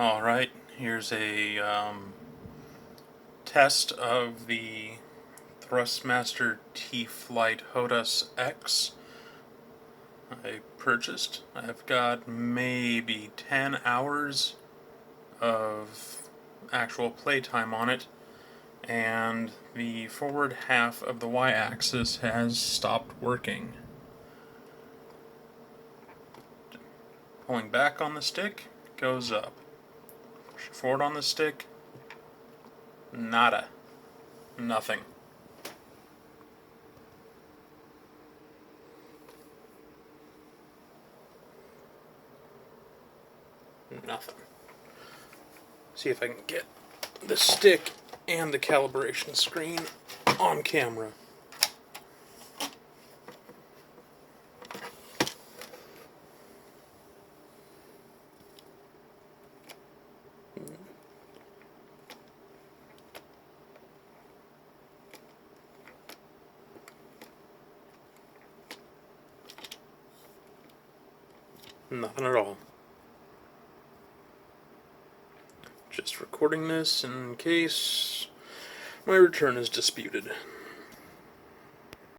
Alright, here's a test of the Thrustmaster T Flight Hotas X I purchased. I've got maybe 10 hours of actual playtime on it, and the forward half of the y-axis has stopped working. Pulling back on the stick goes up. Pushing forward on the stick, nada. Nothing. Nothing. See if I can get the stick and the calibration screen on camera. Nothing at all. Just recording this in case my return is disputed.